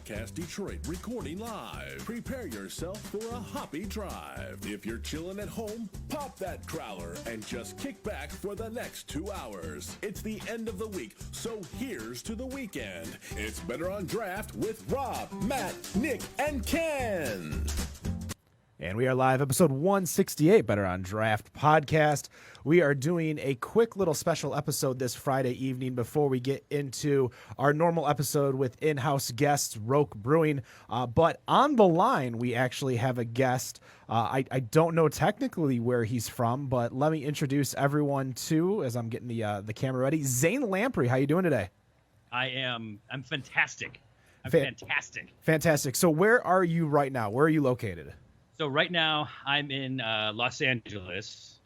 Podcast Detroit, recording live. Prepare yourself for a hoppy drive. If you're chilling at home, pop that growler and just kick back for the next 2 hours. It's the end of the week, so here's to the weekend. It's Better on Draft with Rob, Matt, Nick, and Ken. And we are live, episode 168, Better on Draft podcast. We are doing a quick little special episode this Friday evening before we get into our normal episode with in-house guests, Roke Brewing. But on the line, we actually have a guest. I don't know technically where he's from, but let me introduce everyone to, as I'm getting the camera ready, Zane Lamprey. How you doing today? I'm fantastic. Fantastic. Fantastic. So where are you right now? Where are you located? So right now I'm in Los Angeles,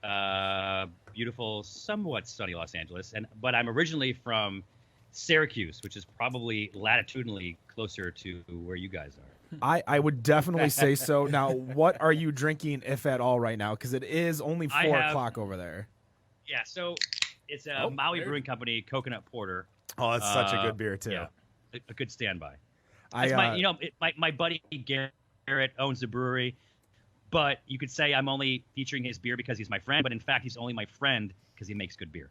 beautiful, somewhat sunny Los Angeles, but I'm originally from Syracuse, which is probably latitudinally closer to where you guys are. I would definitely say so. Now, what are you drinking, if at all, right now? Because it is only 4 o'clock over there. Yeah, so it's a Maui Brewing Company coconut porter. Oh, that's such a good beer too. Yeah, a good standby. My buddy Garrett owns the brewery. But you could say I'm only featuring his beer because he's my friend, but in fact, he's only my friend because he makes good beer.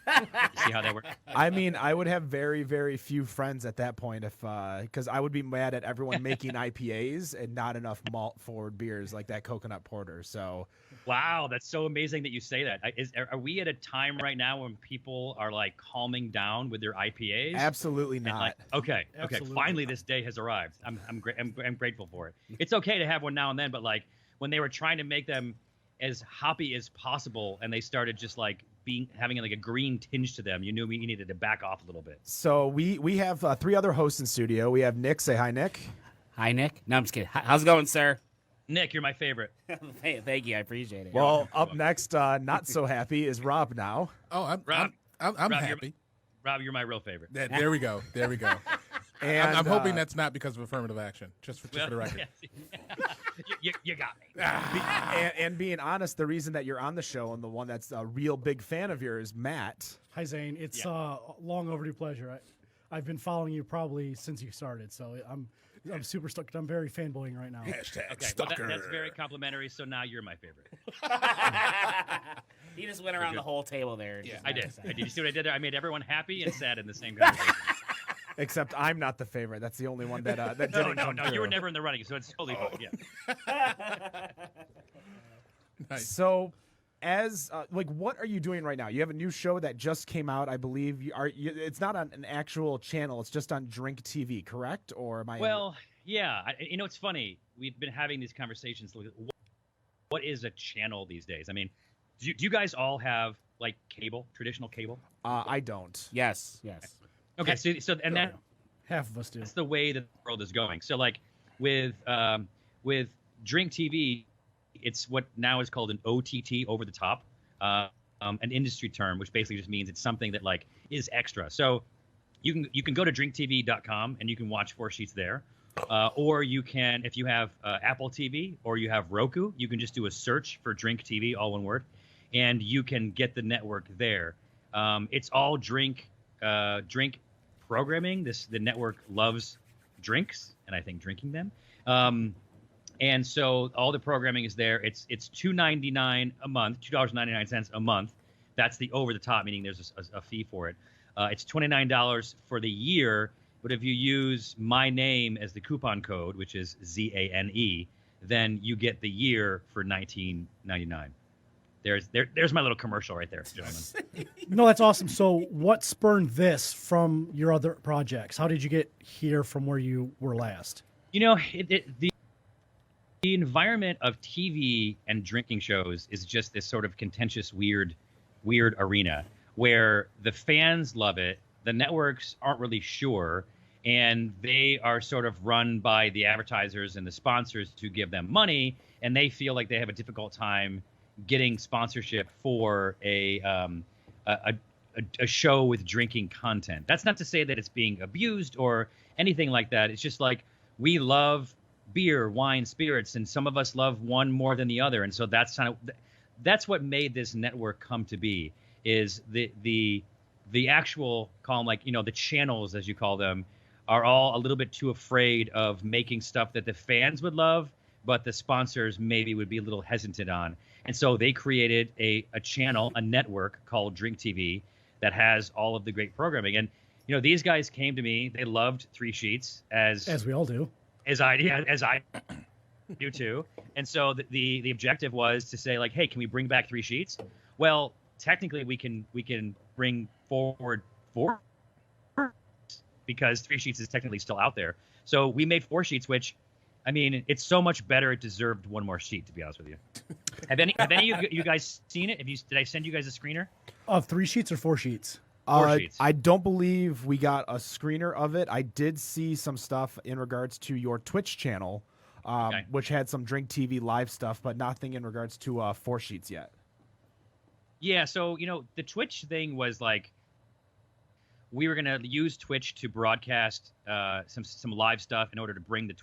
You see how that works? I mean, I would have very, very few friends at that point because I would be mad at everyone making IPAs and not enough malt-forward beers like that coconut porter. So, wow, that's so amazing that you say that. Are we at a time right now when people are like calming down with their IPAs? Absolutely not. Okay, finally this day has arrived. I'm grateful for it. It's okay to have one now and then, but like when they were trying to make them as hoppy as possible and they started just like having like a green tinge to them, you knew we needed to back off a little bit. So we have 3 other hosts in studio. We have Nick. Say hi, Nick. Hi, Nick. No, I'm just kidding. How's it going, sir? Nick, you're my favorite. Hey, thank you. I appreciate it. Well, up next, not so happy, is Rob now. Oh, I'm Rob, happy. Rob, you're my real favorite. There we go. There we go. And I'm hoping that's not because of affirmative action. Just for the record. You got me. And being honest, the reason that you're on the show and the one that's a real big fan of yours, Matt. Hi, Zane. It's a long overdue pleasure. I've been following you probably since you started, so I'm super stoked. I'm very fanboying right now. Stalker. Well, that's very complimentary. So now you're my favorite. He just went around the whole table there. Yeah, I did. You see what I did there? I made everyone happy and sad in the same conversation. Except I'm not the favorite. That's the only one that didn't come No. through. You were never in the running, so it's totally fine. Yeah. Nice. So, as what are you doing right now? You have a new show that just came out, I believe. It's not on an actual channel. It's just on DrinkTV, correct? Or am I? Well, yeah. It's funny. We've been having these conversations. What is a channel these days? I mean, do you guys all have like cable, traditional cable? I don't. Yes. Okay, so and that Half of us do. that's the way that the world is going. So like with DrinkTV, it's what now is called an OTT, over the top, an industry term, which basically just means it's something that like is extra. So you can go to drinktv.com and you can watch 4 Sheets there, or you can, if you have Apple TV or you have Roku, you can just do a search for DrinkTV, all one word, and you can get the network there. It's all drink programming. The network loves drinks, and I think drinking them. And so all the programming is there. It's $2.99 a month, $2.99 a month. That's the over the top, meaning there's a fee for it. It's $29 for the year, but if you use my name as the coupon code, which is ZANE, then you get the year for $19.99. There's my little commercial right there, gentlemen. No, that's awesome. So what spurned this from your other projects? How did you get here from where you were last? The environment of TV and drinking shows is just this sort of contentious, weird arena where the fans love it, the networks aren't really sure, and they are sort of run by the advertisers and the sponsors to give them money, and they feel like they have a difficult time getting sponsorship for a show with drinking content. That's not to say that it's being abused or anything like that. It's just like we love beer, wine, spirits, and some of us love one more than the other, and so that's what made this network come to be. Is the actual, call them like the channels as you call them, are all a little bit too afraid of making stuff that the fans would love, but the sponsors maybe would be a little hesitant on. And so they created a channel, a network called DrinkTV that has all of the great programming. And, these guys came to me. They loved Three Sheets as we all do. As I do too. And so the objective was to say, like, hey, can we bring back Three Sheets? Well, technically we can bring forward 4 because Three Sheets is technically still out there. So we made 4 sheets, which, I mean, it's so much better. It deserved one more sheet, to be honest with you. Have any of you guys seen it? Did I send you guys a screener? Of 3 sheets or 4 sheets? 4 sheets. I don't believe we got a screener of it. I did see some stuff in regards to your Twitch channel, which had some Drink TV live stuff, but nothing in regards to 4 sheets yet. Yeah, so, the Twitch thing was like, we were going to use Twitch to broadcast some live stuff in order to bring the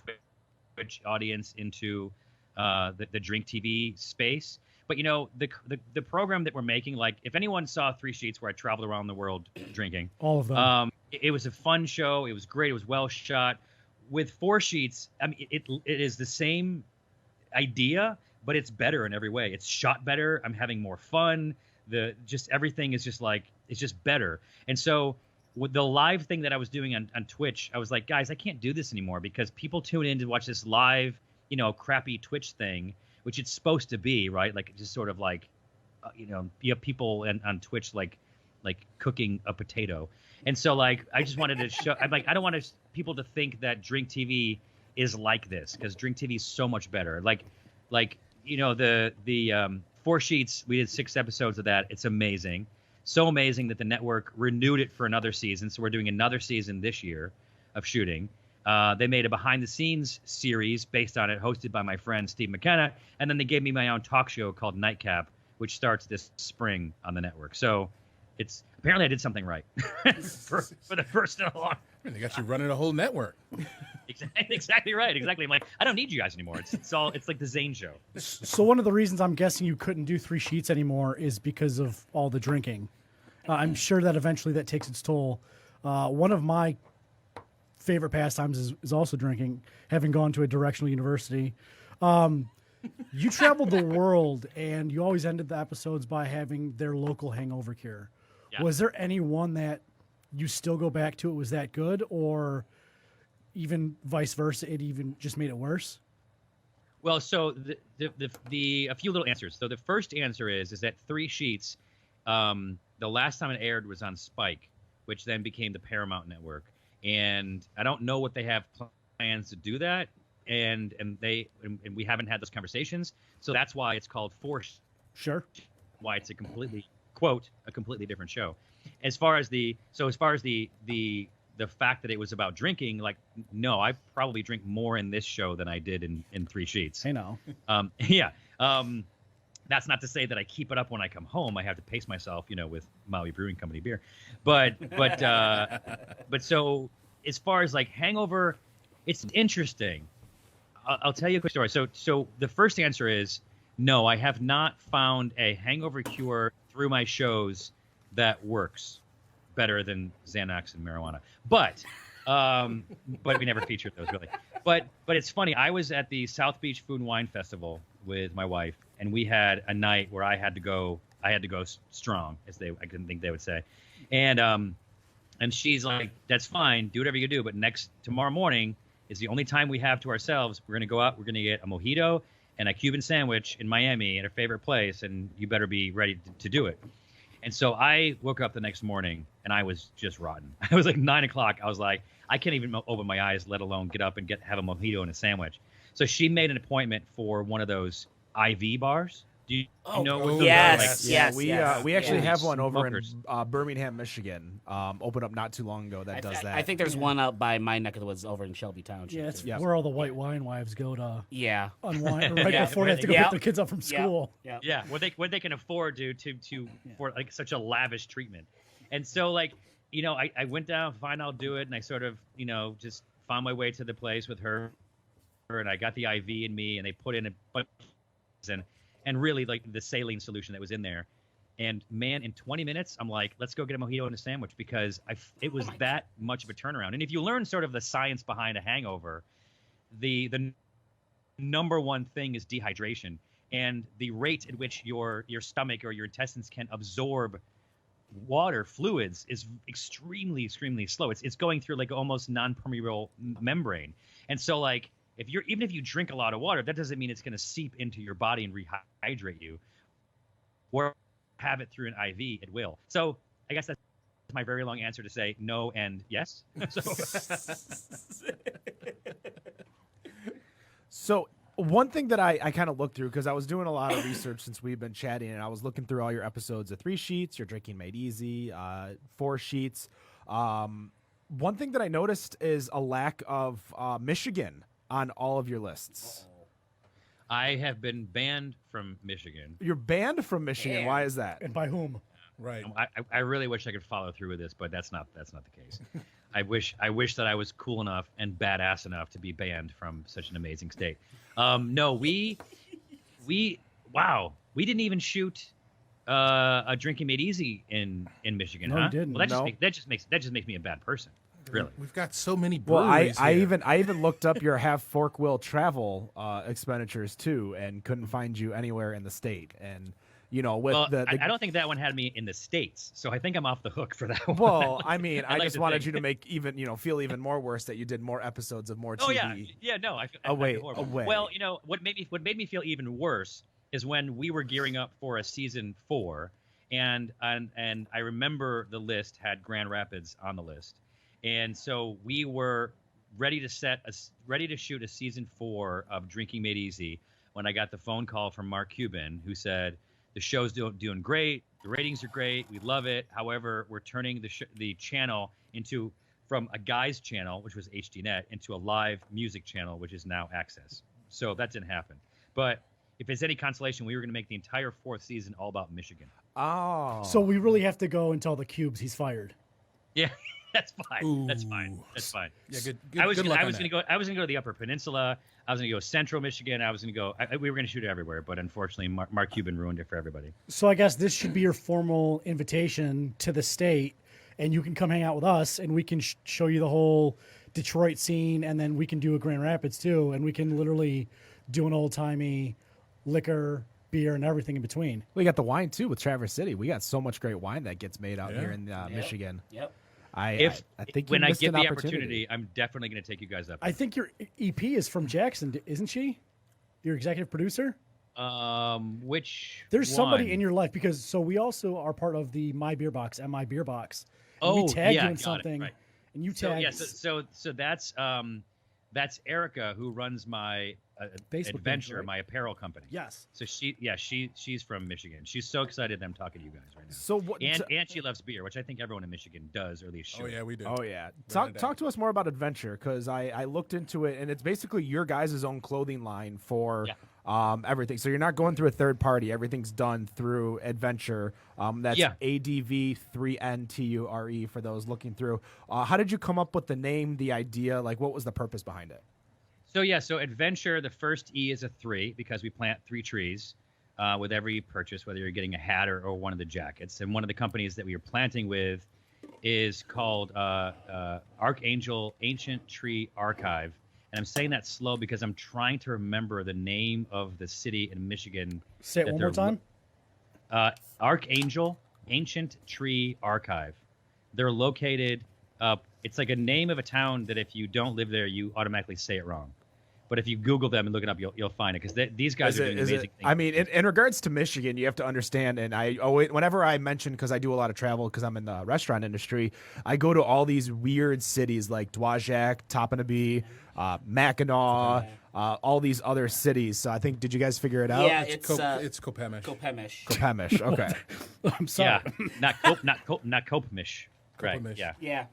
Twitch audience into the Drink TV space. But, the program that we're making, like, if anyone saw 3 Sheets where I traveled around the world drinking. All of them. It was a fun show. It was great. It was well shot. With 4 Sheets, I mean, it is the same idea, but it's better in every way. It's shot better. I'm having more fun. Everything is just like, it's just better. And so with the live thing that I was doing on Twitch, I was like, guys, I can't do this anymore because people tune in to watch this live, crappy Twitch thing, which it's supposed to be, right? Like, just sort of like, you have people on Twitch like cooking a potato. And so, like, I just wanted to show, I'm like, I don't want people to think that Drink TV is like this, because Drink TV is so much better. Like the 4 Sheets, we did 6 episodes of that. It's amazing. So amazing that the network renewed it for another season. So we're doing another season this year of shooting. They made a behind-the-scenes series based on it, hosted by my friend Steve McKenna. And then they gave me my own talk show called Nightcap, which starts this spring on the network. So it's apparently I did something right for the first in a long. They got you running a whole network. Exactly right. Exactly. I'm like, I don't need you guys anymore. It's like the Zane show. So one of the reasons I'm guessing you couldn't do 3 sheets anymore is because of all the drinking. I'm sure that eventually that takes its toll. One of my favorite pastimes is also drinking, having gone to a directional university. You traveled the world, and you always ended the episodes by having their local hangover cure. Yeah. Was there any one that you still go back to? It was that good, or even vice versa, it even just made it worse? Well, so a few little answers. So the first answer is that 3 Sheets, the last time it aired was on Spike, which then became the Paramount Network. And I don't know what they have plans to do that, and we haven't had those conversations. So that's why it's called 4 Sheets. Sure. Why it's a completely different show. As far as the fact that it was about drinking, like, no, I probably drink more in this show than I did in 3 Sheets. I know. Yeah. That's not to say that I keep it up when I come home. I have to pace myself, with Maui Brewing Company beer. But so as far as like Hangover, it's interesting. I'll tell you a quick story. So the first answer is no, I have not found a hangover cure through my shows that works better than Xanax and marijuana. But we never featured those really. But it's funny. I was at the South Beach Food and Wine Festival with my wife, and we had a night where I had to go strong, I couldn't think they would say. And she's like, that's fine, do whatever you do, but tomorrow morning is the only time we have to ourselves. We're going to go out, we're going to get a mojito and a Cuban sandwich in Miami at a favorite place, and you better be ready to do it. And so I woke up the next morning, and I was just rotten. I was like 9 o'clock. I was like, I can't even open my eyes, let alone get up and have a mojito and a sandwich. So she made an appointment for one of those IV bars. Do you know what those yes, are? Yes, we actually yes. have one over Smokers. in Birmingham, Michigan. Opened up not too long ago that does that. I think there's one out by my neck of the woods over in Shelby Township. Yeah, it's Yep. where all the white wine wives go to Yeah. unwind right before they have to go pick their kids up from school. Yeah. Yeah, what they can afford to for like such a lavish treatment. And so like, I went down, fine, I'll do it, and I sort of, just found my way to the place with her, and I got the IV in me, and they put in a bunch and really like the saline solution that was in there. And man, in 20 minutes, I'm like, let's go get a mojito and a sandwich because it was that much of a turnaround. And if you learn sort of the science behind a hangover, the number one thing is dehydration, and the rate at which your stomach or your intestines can absorb water fluids is extremely slow. It's going through like almost non-permeable membrane. And so like even if you drink a lot of water, that doesn't mean it's going to seep into your body and rehydrate you, or have it through an IV at will. So I guess that's my very long answer to say no and yes. So one thing that I kind of looked through, because I was doing a lot of research since we've been chatting, and I was looking through all your episodes of 3 Sheets, your Drinking Made Easy, 4 Sheets. One thing that I noticed is a lack of Michigan on all of your lists. I have been banned from Michigan. You're banned from Michigan. Why is that? And by whom? Right. I really wish I could follow through with this, but that's not the case. I wish that I was cool enough and badass enough to be banned from such an amazing state. No, we didn't even shoot a Drinking Made Easy in Michigan. No, huh? you didn't. Well, No. that just makes me a bad person. Really. We've got so many Well, breweries I here. even looked up your half fork wheel travel expenditures too, and couldn't find you anywhere in the state. And with I don't think that one had me in the States, so I think I'm off the hook for that one. Well, I mean, I like just to wanted think. you to make feel even more worse that you did more episodes of more TV. Oh yeah, no, I feel horrible. away. Well, what made me feel even worse is when we were gearing up for a season 4, and I remember the list had Grand Rapids on the list, and so we were ready to shoot a season 4 of Drinking Made Easy when I got the phone call from Mark Cuban, who said, the show's doing great. The ratings are great. We love it. However, we're turning the channel from a guy's channel, which was HDNet, into a live music channel, which is now Access. So that didn't happen. But if it's any consolation, we were going to make the entire 4th season all about Michigan. Oh, So we really have to go and tell the Cubes he's fired. Yeah, that's fine. Ooh. That's fine. Yeah, good I was luck gonna on that. go. I was gonna go to the Upper Peninsula. I was gonna go Central Michigan. I was gonna go. We were gonna shoot it everywhere, but unfortunately, Mark Cuban ruined it for everybody. So I guess this should be your formal invitation to the state, and you can come hang out with us, and we can show you the whole Detroit scene, and then we can do a Grand Rapids too, and we can literally do an old-timey liquor, beer, and everything in between. we got the wine too with Traverse City. We got so much great wine that gets made out Yeah. here in Michigan. Yep. I think when you I missed get an the opportunity. opportunity, I'm definitely gonna take you guys up. I think your EP is from Jackson, isn't she? Your executive producer? Which There's somebody one? in your life because we also are part of the My Beer Box and My Beer Box. And Oh, we tag yeah, you in got it, something, right. and you So tag. yeah, so that's Erica, who runs my Facebook adventure, page, right? my apparel company. Yes. So she's from Michigan. She's so excited that I'm talking to you guys right now. So what? And she loves beer, which I think everyone in Michigan does, or at least should. Oh yeah, we do. Oh yeah, Without a talk to us more about Adventure, because I looked into it, and it's basically your guys' own clothing line for everything. So you're not going through a third party; everything's done through Adventure. That's ADV3NTURE for those looking through. How did you come up with the name, the idea? Like, what was the purpose behind it? So Adventure, the first E is a 3 because we plant 3 trees with every purchase, whether you're getting a hat or one of the jackets. And one of the companies that we are planting with is called Archangel Ancient Tree Archive. And I'm saying that slow because I'm trying to remember the name of the city in Michigan. Say it that one more they're- time. Archangel Ancient Tree Archive. They're located. It's like a name of a town that if you don't live there, you automatically say it wrong. But if you Google them and look it up, you'll find it, because these guys are doing amazing things. I mean, in regards to Michigan, you have to understand, and whenever I mention, because I do a lot of travel, because I'm in the restaurant industry, I go to all these weird cities like Dwajack, Topanabee, Mackinac, all these other cities. So I think, did you guys figure it out? Yeah, It's it's Kopamish. Kopemish. Kopemish. Okay. I'm sorry. Yeah, not Kopemish. Right. Kopemish. Yeah. Yeah.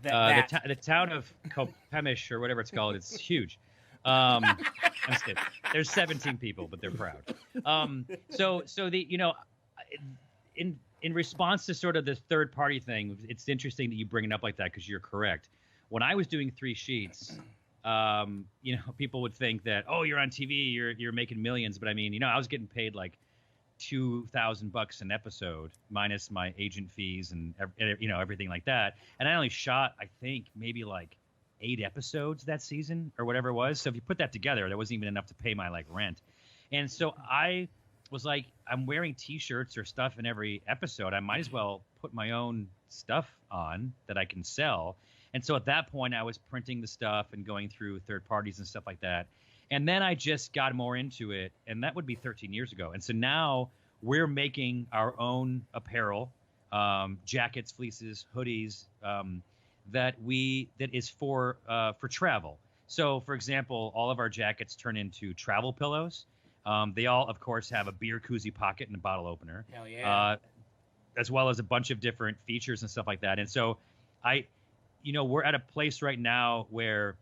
The town of Kopemish, or whatever it's called, it's huge. I'm just kidding. There's 17 people, but they're proud. So in response to sort of this third party thing, it's interesting that you bring it up like that, because you're correct. When I was doing 3 Sheets, people would think that, oh, you're on TV, you're making millions, but I mean, I was getting paid like $2,000 an episode minus my agent fees and everything like that. And I only shot, I think, maybe like 8 episodes that season or whatever it was. So if you put that together, there wasn't even enough to pay my like rent. And so I was like, I'm wearing T-shirts or stuff in every episode. I might as well put my own stuff on that I can sell. And so at that point, I was printing the stuff and going through third parties and stuff like that. And then I just got more into it, and that would be 13 years ago. And so now we're making our own apparel, jackets, fleeces, hoodies, that is for travel. So, for example, all of our jackets turn into travel pillows. They all, of course, have a beer koozie pocket and a bottle opener. Hell yeah. As well as a bunch of different features and stuff like that. And so we're at a place right now where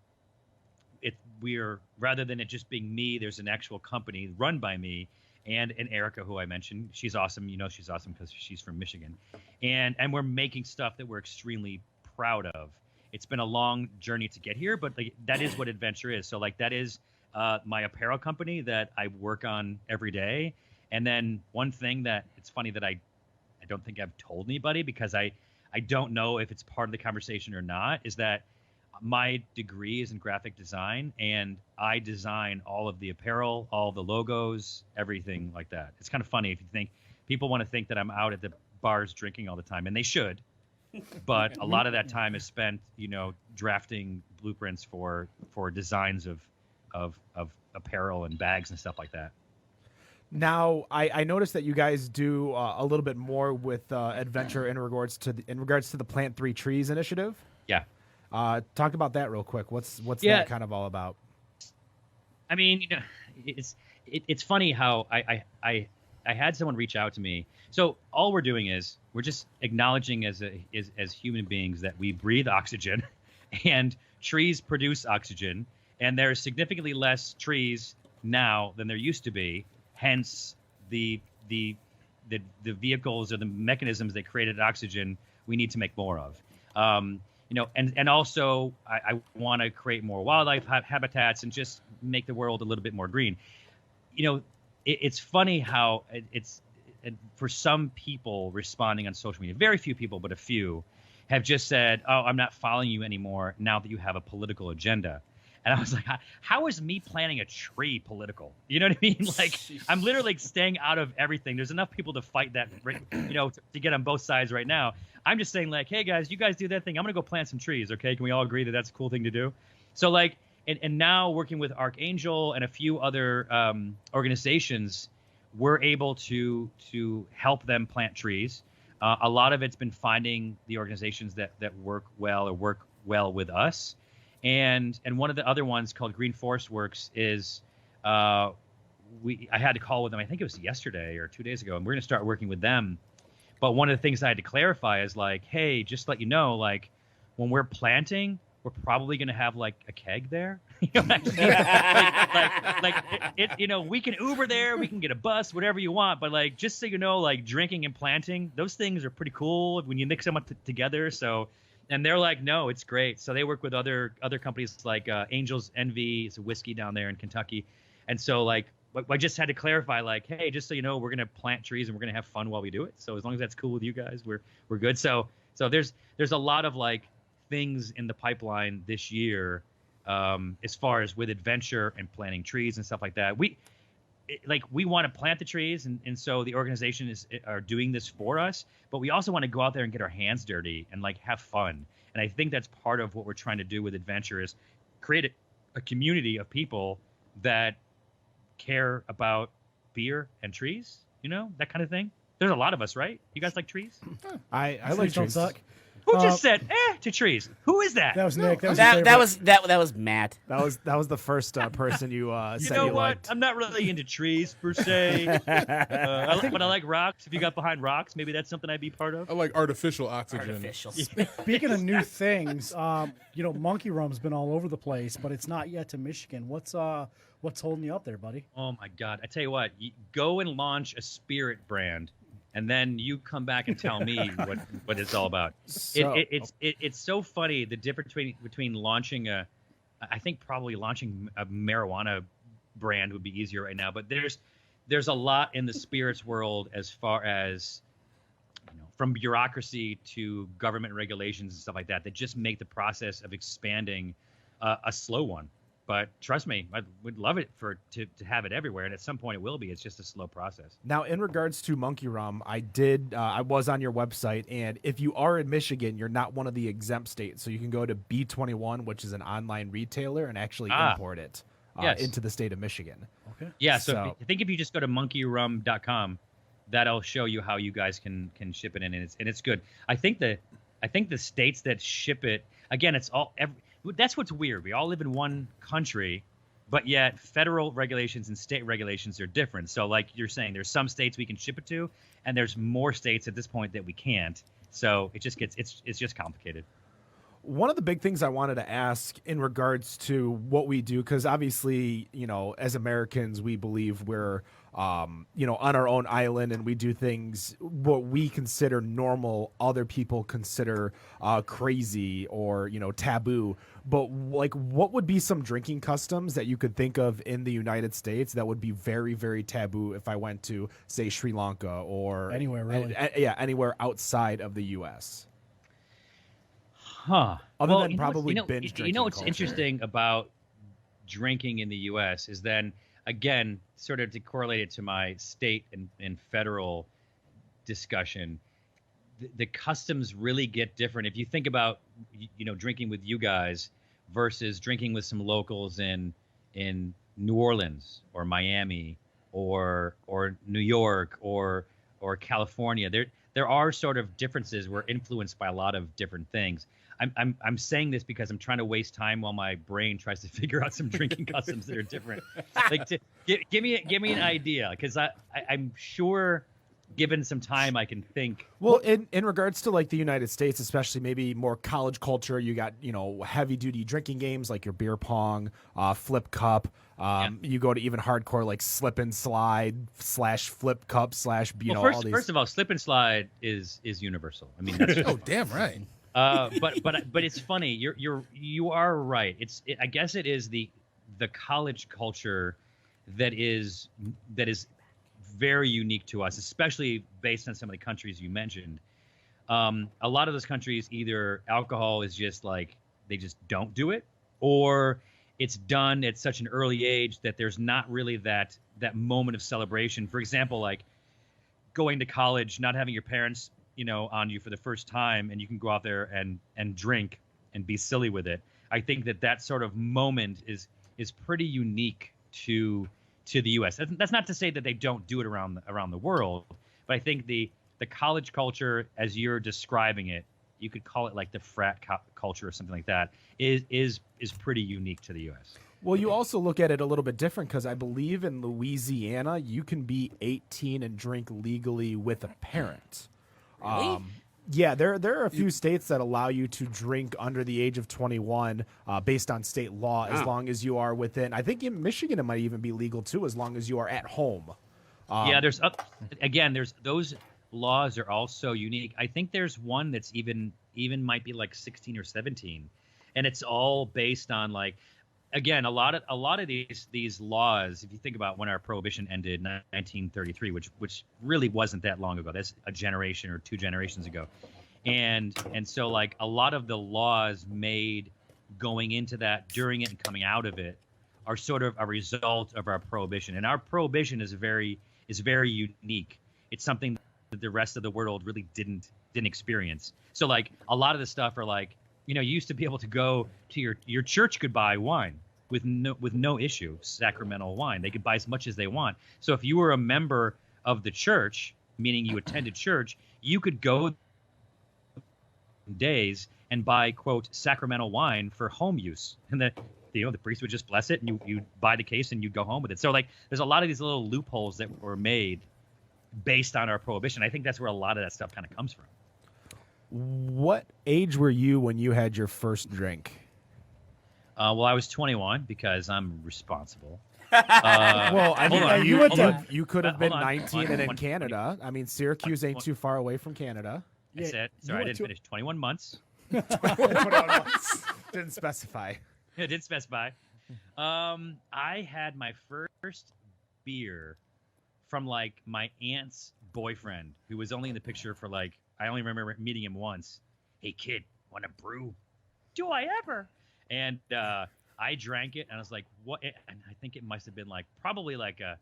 we're, rather than it just being me, there's an actual company run by me and Erica, who I mentioned. She's awesome. She's awesome because she's from Michigan. And we're making stuff that we're extremely proud of. It's been a long journey to get here, but like, that is what adventure is. So like that is my apparel company that I work on every day. And then one thing that it's funny that I don't think I've told anybody, because I don't know if it's part of the conversation or not, is that my degree is in graphic design, and I design all of the apparel, all the logos, everything like that. It's kind of funny if you think people want to think that I'm out at the bars drinking all the time, and they should. But a lot of that time is spent, drafting blueprints for designs of apparel and bags and stuff like that. Now, I noticed that you guys do a little bit more with adventure in regards to the Plant 3 Trees initiative. Yeah. Talk about that real quick. What's that kind of all about? I mean, it's funny how I had someone reach out to me. So all we're doing is we're just acknowledging as human beings that we breathe oxygen, and trees produce oxygen, and there's significantly less trees now than there used to be. Hence the vehicles or the mechanisms that created oxygen we need to make more of. And also I want to create more wildlife habitats and just make the world a little bit more green. It's funny how it's for some people responding on social media, very few people, but a few have just said, "Oh, I'm not following you anymore now that you have a political agenda." And I was like, how is me planting a tree political? You know what I mean? Like, I'm literally staying out of everything. There's enough people to fight that, to get on both sides right now. I'm just saying, like, hey, guys, you guys do that thing. I'm going to go plant some trees, okay? Can we all agree that that's a cool thing to do? So, like, and now working with Archangel and a few other organizations, we're able to help them plant trees. A lot of it's been finding the organizations that work well or work well with us. And one of the other ones called Green Forest Works is I had to call with them, I think it was yesterday or 2 days ago, and we're going to start working with them. But one of the things I had to clarify is like, hey, just to let you know, like when we're planting, we're probably going to have like a keg there. You know what I mean? We can Uber there, we can get a bus, whatever you want. But like, just so you know, like drinking and planting, those things are pretty cool when you mix them up together. So. And they're like, no, it's great. So they work with other companies like Angel's Envy. It's a whiskey down there in Kentucky. And so like I just had to clarify, like, hey, just so you know, we're going to plant trees and we're going to have fun while we do it. So as long as that's cool with you guys, we're good. So there's a lot of like things in the pipeline this year as far as with adventure and planting trees and stuff like that. We want to plant the trees, and so the organization are doing this for us, but we also want to go out there and get our hands dirty and like have fun. And I think that's part of what we're trying to do with adventure is create a community of people that care about beer and trees, that kind of thing. There's a lot of us, right? You guys like trees? I like Trees don't trees. suck. Who just said to trees? Who is that? That was Nick. That was That was Matt. That was the first person you You said know you what? liked. I'm not really into trees per se, but I like rocks. If you got behind rocks, maybe that's something I'd be part of. I like artificial oxygen. Artificial. Speaking of new things, Monkey Rum's been all over the place, but it's not yet to Michigan. What's holding you up there, buddy? Oh my God! I tell you what, go and launch a spirit brand, and then you come back and tell me what it's all about. It's so funny the difference between launching I think probably launching a marijuana brand would be easier right now, but there's there's a lot in the spirits world as far as, from bureaucracy to government regulations and stuff like that just make the process of expanding a slow one. But trust me, I would love it to have it everywhere, and at some point it will be. It's just a slow process. Now, in regards to Monkey Rum, I was on your website, and if you are in Michigan, you're not one of the exempt states, so you can go to B21, which is an online retailer, and actually import it into the state of Michigan. Okay. Yeah, so I think if you just go to monkeyrum.com, that'll show you how you guys can ship it in, and it's good. I think the states that ship it, again, that's what's weird. We all live in one country, but yet federal regulations and state regulations are different. So like you're saying, there's some states we can ship it to, and there's more states at this point that we can't. So it just it's just complicated. One of the big things I wanted to ask in regards to what we do, because obviously, as Americans, we believe we're, on our own island, and we do things what we consider normal, other people consider crazy or, taboo. But like, what would be some drinking customs that you could think of in the United States that would be very, very taboo if I went to, say, Sri Lanka or anywhere, really? Anywhere outside of the U.S.? Huh. Other than probably binge drinking. What's culture. interesting about drinking in the U.S. is then, again, sort of to correlate it to my state and federal discussion, the customs really get different. If you think about, drinking with you guys versus drinking with some locals in New Orleans or Miami or New York or California, there are sort of differences. We're influenced by a lot of different things. I'm saying this because I'm trying to waste time while my brain tries to figure out some drinking customs that are different. Like, give me an idea, because I'm sure, given some time, I can think. Well, in regards to like the United States, especially maybe more college culture, you got heavy duty drinking games like your beer pong, flip cup. You go to even hardcore like slip and slide / flip cup / all these. First of all, slip and slide is universal. I mean, that's Oh, damn right. but it's funny. You are right. I guess it is the college culture that is very unique to us, especially based on some of the countries you mentioned. A lot of those countries, either alcohol is just like they just don't do it, or it's done at such an early age that there's not really that moment of celebration. For example, like going to college, not having your parents on you for the first time, and you can go out there and drink and be silly with it. I think that sort of moment is pretty unique to the U.S. That's not to say that they don't do it around the world, but I think the college culture, as you're describing it, you could call it like the frat culture or something like that, is pretty unique to the U.S. Well, you also look at it a little bit different, because I believe in Louisiana you can be 18 and drink legally with a parent. Really? Yeah, there are a few states that allow you to drink under the age of 21 based on state law, as long as you are within. I think in Michigan it might even be legal too, as long as you are at home. There's those laws are also unique. I think there's one that's even might be like 16 or 17, and it's all based on like. Again, a lot of these laws, if you think about when our prohibition ended in 1933, which really wasn't that long ago, that's a generation or two generations ago, and so like a lot of the laws made going into that, during it, and coming out of it are sort of a result of our prohibition, and our prohibition is very unique. It's something that the rest of the world really didn't experience. So like a lot of the stuff are like. You used to be able to go to your church could buy wine with no issue, sacramental wine. They could buy as much as they want. So if you were a member of the church, meaning you attended church, you could go days and buy, quote, sacramental wine for home use. And the priest would just bless it, and you buy the case and you'd go home with it. So like there's a lot of these little loopholes that were made based on our prohibition. I think that's where a lot of that stuff kind of comes from. What age were you when you had your first drink? Well, I was 21 because I'm responsible. Well, I mean, you could have been hold on, 19 and in Canada. I mean, Syracuse ain't too far away from Canada. I said, sorry, I didn't finish. 21 months. 21 months. Didn't specify. It did specify. I had my first beer from like my aunt's boyfriend, who was only in the picture for like, I only remember meeting him once. Hey kid, want a brew? Do I ever? And I drank it, and I was like, what? And I think it must have been like probably like a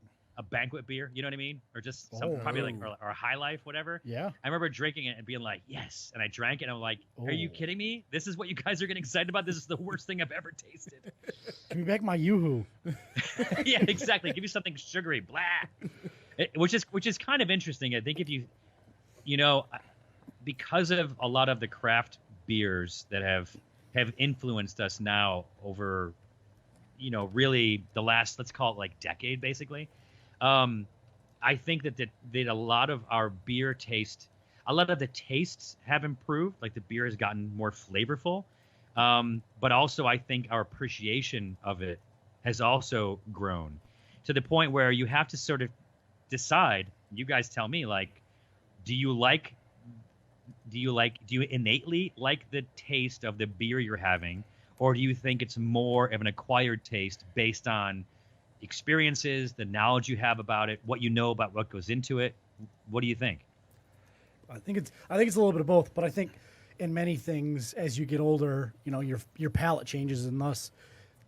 banquet beer, you know what I mean? Or just probably like or a High Life, whatever. Yeah. I remember drinking it and being like, yes. And I drank it, and I'm like, are you kidding me? This is what you guys are getting excited about? This is the worst thing I've ever tasted. Give me back my Yoo-hoo. Yeah, exactly. Give me something sugary, blah. Which is kind of interesting. I think if you know, because of a lot of the craft beers that have influenced us now over, you know, really the last, let's call it like decade, basically. I think that a lot of our beer taste, a lot of the tastes have improved. Like the beer has gotten more flavorful. But also I think our appreciation of it has also grown to the point where you have to sort of decide, you guys tell me, like, do you innately like the taste of the beer you're having, or do you think it's more of an acquired taste based on experiences, the knowledge you have about it, what you know about what goes into it? What do you think? I think it's a little bit of both, but I think in many things, as you get older, you know, your palate changes, and thus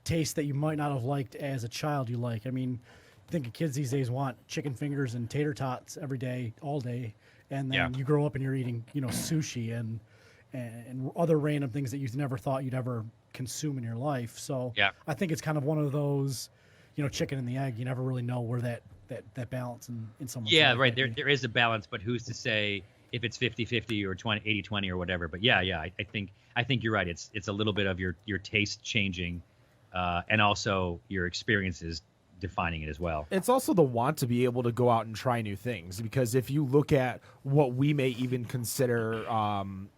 taste that you might not have liked as a child you like. I mean, I think kids these days want chicken fingers and tater tots every day, all day, and then you grow up and you're eating, you know, sushi and other random things that you never thought you'd ever consume in your life. So I think it's kind of one of those, you know, chicken and the egg. You never really know where that balance in someone's life right. might be. There is a balance, but who's to say if it's 50-50 or 80-20 or whatever? But I think you're right. It's a little bit of your taste changing, and also your experiences defining it as well. It's also the want to be able to go out and try new things, because if you look at what we may even consider,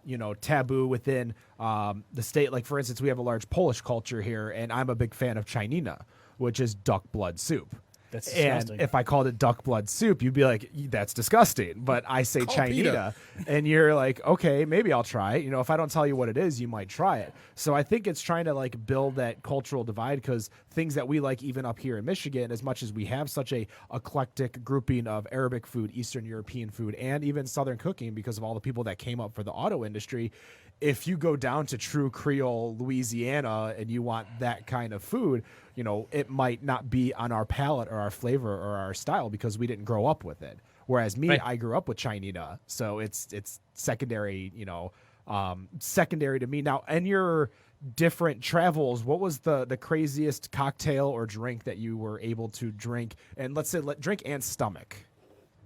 you know, taboo within the state, like for instance, we have a large Polish culture here, and I'm a big fan of Chinina, which is duck blood soup. That's disgusting. And if I called it duck blood soup, you'd be like, that's disgusting. But I say Chinita, and you're like, okay, maybe I'll try it. You know, if I don't tell you what it is, you might try it. So I think it's trying to like build that cultural divide, because things that we like even up here in Michigan, as much as we have such a eclectic grouping of Arabic food, Eastern European food, and even Southern cooking because of all the people that came up for the auto industry, if you go down to true Creole Louisiana and you want that kind of food, you know, it might not be on our palate or our flavor or our style because we didn't grow up with it. Whereas me, I grew up with Chinita, so it's secondary, you know, secondary to me. Now, in your different travels, what was the craziest cocktail or drink that you were able to drink? And let's say drink and stomach.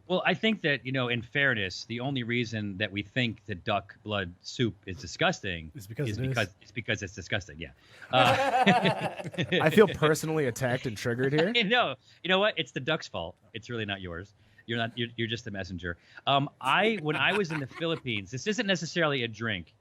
Well, I think that, you know, in fairness, the only reason that we think that duck blood soup is disgusting is because it's disgusting. Yeah. I feel personally attacked and triggered here. No, you know what? It's the duck's fault. It's really not yours. You're just the messenger. When I was in the Philippines, this isn't necessarily a drink,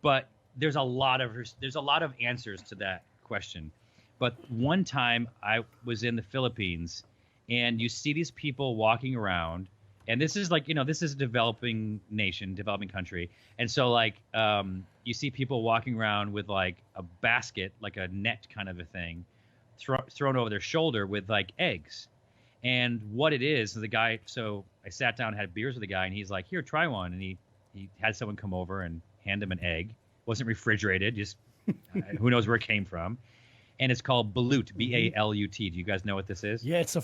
but there's a lot of answers to that question. But one time I was in the Philippines, and you see these people walking around, and this is like, you know, this is a developing nation, developing country. And so like, you see people walking around with like a basket, like a net kind of a thing, thrown over their shoulder with like eggs. And what it is the guy, so I sat down and had beers with the guy, and he's like, here, try one. And he had someone come over and hand him an egg. Wasn't refrigerated, just who knows where it came from. And it's called balut, B-A-L-U-T. Do you guys know what this is? Yeah, it's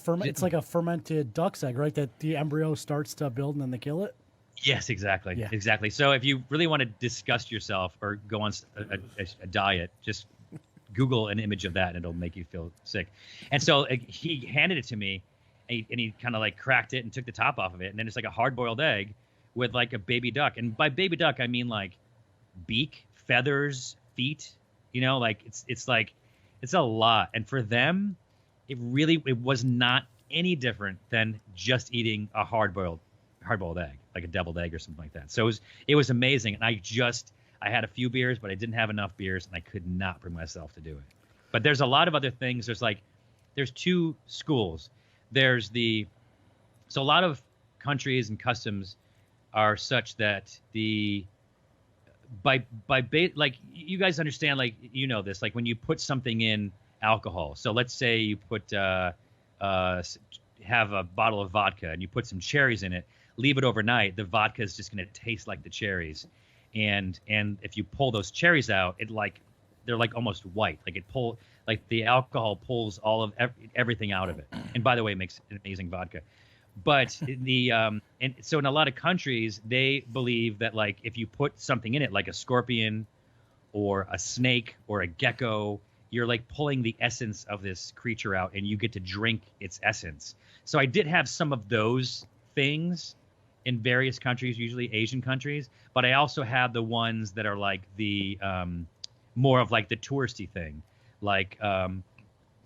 like a fermented duck's egg, right? That the embryo starts to build and then they kill it. Yes, exactly. Yeah. Exactly. So if you really want to disgust yourself or go on a diet, just Google an image of that and it'll make you feel sick. And so he handed it to me, and he kind of like cracked it and took the top off of it. And then it's like a hard-boiled egg with like a baby duck. And by baby duck, I mean like beak, feathers, feet, you know, like it's like, it's a lot. And for them, it was not any different than just eating a hard-boiled egg, like a deviled egg or something like that. So it was amazing. And I had a few beers, but I didn't have enough beers, and I could not bring myself to do it. But there's a lot of other things. There's two schools. So a lot of countries and customs are such that like you guys understand, like, you know this, like when you put something in alcohol. So let's say you put have a bottle of vodka and you put some cherries in it, leave it overnight, the vodka is just going to taste like the cherries. And if you pull those cherries out, they're like almost white. Like the alcohol pulls all of everything out of it. And by the way, it makes an amazing vodka. But and so in a lot of countries, they believe that like if you put something in it, like a scorpion or a snake or a gecko, you're like pulling the essence of this creature out and you get to drink its essence. So I did have some of those things in various countries, usually Asian countries, but I also have the ones that are like the more of like the touristy thing, like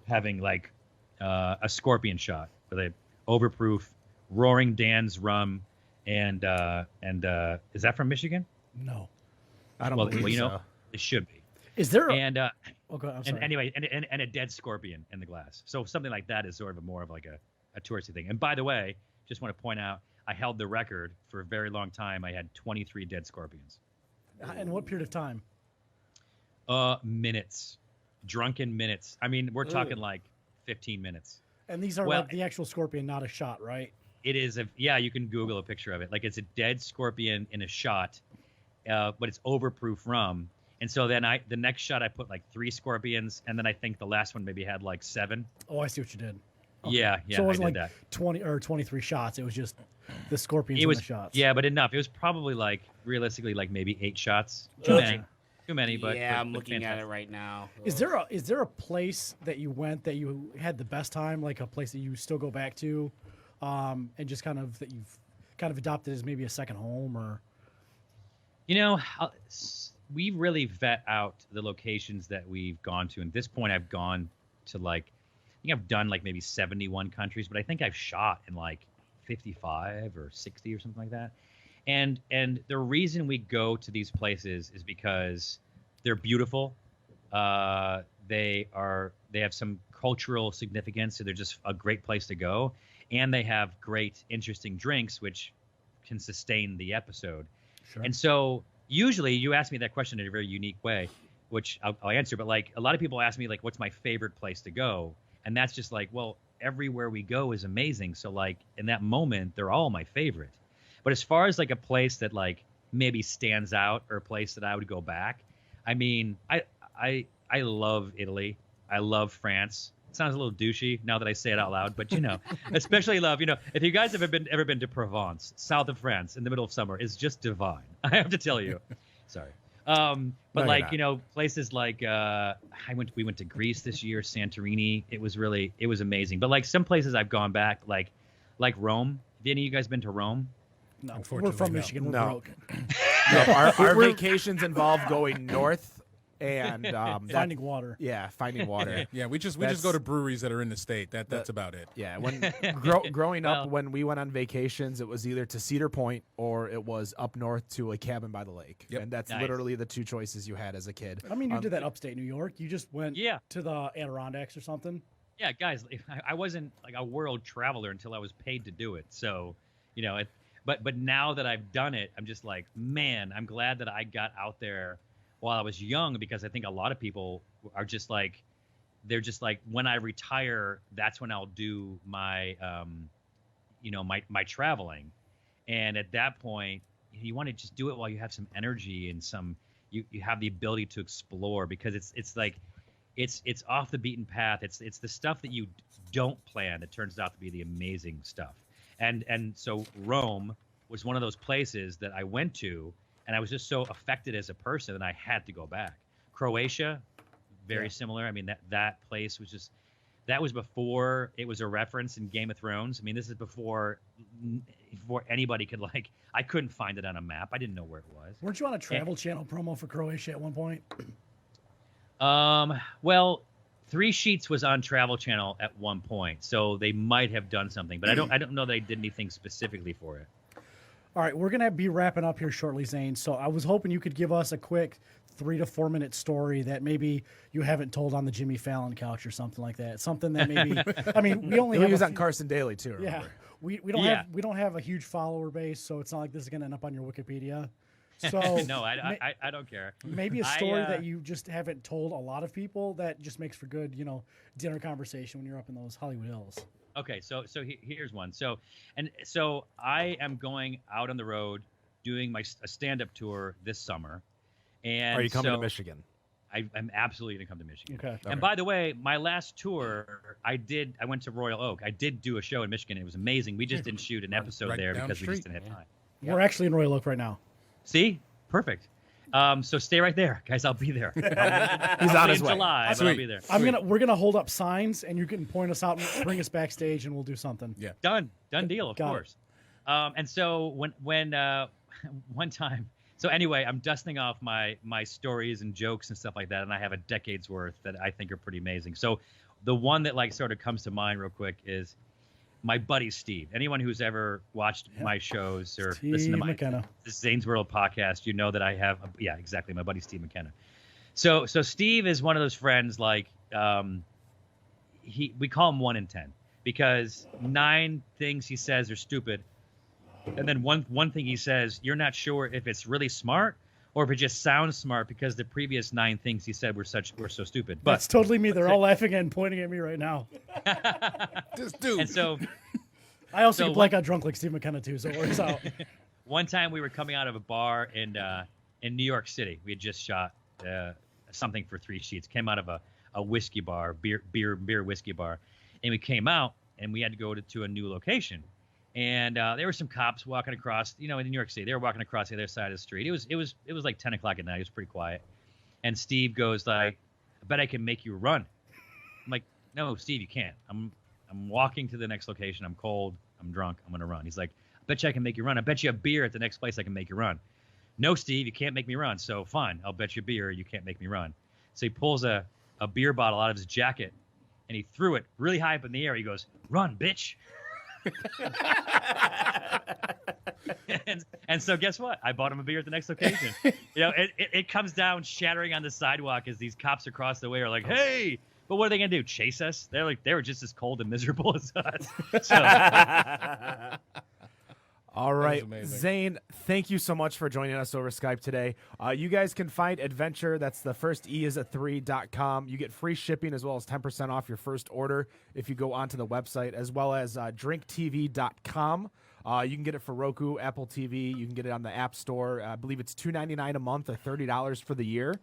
having like a scorpion shot with a overproof Roaring Dan's rum, and is that from Michigan? No. I don't believe so. It should be. Is there a... And Okay, I'm sorry. and anyway, and a dead scorpion in the glass. So something like that is sort of more of like a touristy thing. And by the way, just want to point out, I held the record for a very long time. I had 23 dead scorpions. In what period of time? Minutes, drunken minutes. I mean, we're talking like 15 minutes. And these are like the actual scorpion, not a shot, right? It is you can Google a picture of it. Like it's a dead scorpion in a shot, but it's overproof rum. And so then the next shot I put like 3 scorpions, and then I think the last one maybe had like 7. Oh, I see what you did. Okay. Yeah, So it wasn't I like did that. 20 or 23 shots. It was just the scorpions It was and the shots. yeah, but enough. It was probably like realistically like maybe 8 shots. Too many. But yeah, I'm but looking at fantastic. it right now. Is there a place that you went that you had the best time, like a place that you still go back to, and just kind of that you've kind of adopted as maybe a second home, or? You know, we really vet out the locations that we've gone to. And at this point, I've gone to like, I think I've done like maybe 71 countries, but I think I've shot in like 55 or 60 or something like that. And the reason we go to these places is because they're beautiful. They have some cultural significance, so they're just a great place to go. And they have great, interesting drinks, which can sustain the episode. Sure. And so usually you ask me that question in a very unique way, which I'll answer. But like a lot of people ask me like, what's my favorite place to go? And that's just like, well, everywhere we go is amazing. So like in that moment, they're all my favorite. But as far as like a place that like maybe stands out or a place that I would go back, I mean, I love Italy. I love France. It sounds a little douchey now that I say it out loud, but especially love, if you guys have ever been to Provence, south of France in the middle of summer, it's just divine. I have to tell you. Sorry. But like, places like we went to Greece this year, Santorini. It was amazing. But like some places I've gone back, like Rome. Have any of you guys been to Rome? No, we're from Michigan. We're broke. No, our vacations involve going north and finding water. Yeah, finding water. Yeah, we just go to breweries that are in the state. That's about it. Yeah, when growing up, when we went on vacations, it was either to Cedar Point or it was up north to a cabin by the lake. Yep. And that's literally the 2 choices you had as a kid. I mean, you did that upstate New York. You just went to the Adirondacks or something. Yeah, guys, I wasn't like a world traveler until I was paid to do it. So, but now that I've done it, I'm just like, man, I'm glad that I got out there while I was young, because I think a lot of people are just like, they're just like, when I retire, that's when I'll do my, my traveling. And at that point, you want to just do it while you have some energy and you have the ability to explore, because it's like, it's off the beaten path. It's the stuff that you don't plan that turns out to be the amazing stuff. And so Rome was one of those places that I went to, and I was just so affected as a person that I had to go back. Croatia, very similar. I mean, that place was just, that was before it was a reference in Game of Thrones. I mean, this is before anybody could I couldn't find it on a map. I didn't know where it was. Weren't you on a Travel Channel promo for Croatia at one point? Well, 3 Sheets was on Travel Channel at one point, so they might have done something, but I don't know that they did anything specifically for it. All right, we're going to be wrapping up here shortly, Zane. So I was hoping you could give us a quick 3 to 4 minute story that maybe you haven't told on the Jimmy Fallon couch or something like that. Something that maybe, I mean, we only he have was on Carson Daly too. Remember? Yeah, we don't have a huge follower base, so it's not like this is going to end up on your Wikipedia. So no, I don't care. Maybe a story that you just haven't told a lot of people that just makes for good, dinner conversation when you're up in those Hollywood Hills. Okay, so here's one. So I am going out on the road doing a stand-up tour this summer. And Are you coming to Michigan? I'm absolutely going to come to Michigan. Okay. And by the way, my last tour, I went to Royal Oak. I did do a show in Michigan. It was amazing. We just didn't shoot an episode right there down because the we just street. didn't have time. We're actually in Royal Oak right now. See? Perfect. So stay right there, guys. I'll be there. He's on his way. July, but I'll be there. We're gonna hold up signs, and you can point us out and bring us backstage, and we'll do something. Yeah. Done deal, of Got course. And so when one time, so anyway, I'm dusting off my stories and jokes and stuff like that, and I have a decade's worth that I think are pretty amazing. So the one that like sort of comes to mind real quick is my buddy Steve. Anyone who's ever watched my shows or listened to my McKenna. this Zane's World podcast, you know that I have exactly, my buddy Steve McKenna. So Steve is one of those friends like we call him 1 in 10 because 9 things he says are stupid, and then one thing he says you're not sure if it's really smart or if it just sounds smart because the previous 9 things he said were so stupid. But That's totally me. They're all laughing and pointing at me right now. This dude. and so I also So get black out drunk like Steve McKenna too, so it works out. one time we were coming out of a bar in New York City. We had just shot something for 3 Sheets. Came out of a whiskey bar, beer whiskey bar, and we came out and we had to go to a new location. And there were some cops walking across, in New York City. They were walking across the other side of the street. It was like 10 o'clock at night. It was pretty quiet. And Steve goes like, "I bet I can make you run." I'm like, "No, Steve, you can't. I'm walking to the next location. I'm cold. I'm drunk. I'm gonna run." He's like, "I bet you I can make you run. I bet you a beer at the next place I can make you run." "No, Steve, you can't make me run. So fine, I'll bet you a beer. You can't make me run." So he pulls a beer bottle out of his jacket and he threw it really high up in the air. He goes, "Run, bitch." and so guess what? I bought him a beer at the next location. It comes down shattering on the sidewalk as these cops across the way are like, "Hey!" But what are they gonna do? Chase us? They were just as cold and miserable as us. So, All right, amazing. Zane, thank you so much for joining us over Skype today. You guys can find Adventure. That's the first E is a 3.com. You get free shipping as well as 10% off your first order if you go onto the website, as well as DrinkTV.com. You can get it for Roku, Apple TV. You can get it on the App Store. I believe it's $2.99 a month or $30 for the year.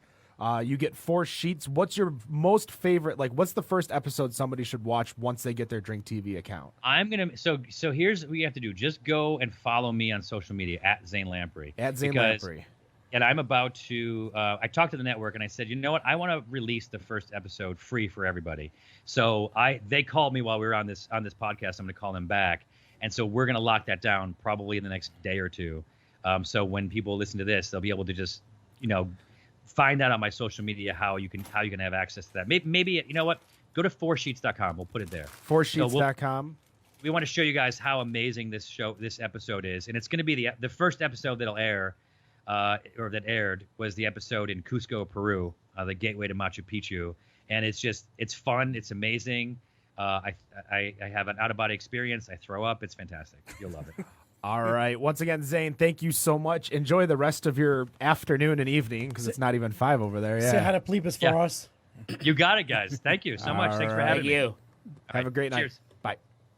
You get 4 sheets. What's your most favorite? Like, what's the first episode somebody should watch once they get their Drink TV account? I'm gonna. So here's what you have to do. Just go and follow me on social media at Zane Lamprey. At Zane Lamprey. And I'm about to. I talked to the network and I said, you know what? I want to release the first episode free for everybody. So they called me while we were on this podcast. I'm gonna call them back, and so we're gonna lock that down probably in the next day or two. So when people listen to this, they'll be able to just find out on my social media how you can have access to that. Maybe you know what? Go to 4sheets.com. We'll put it there. 4sheets.com. We want to show you guys how amazing this episode is, and it's going to be the first episode that'll air, or that aired was the episode in Cusco, Peru, the gateway to Machu Picchu, and it's fun, it's amazing. I have an out of body experience. I throw up. It's fantastic. You'll love it. All right. Once again, Zane, thank you so much. Enjoy the rest of your afternoon and evening because it's not even 5 over there. Yeah. Say hi to Pleepus for us. You got it, guys. Thank you so much. Thanks for having me. Thank you. Have a great night. Cheers.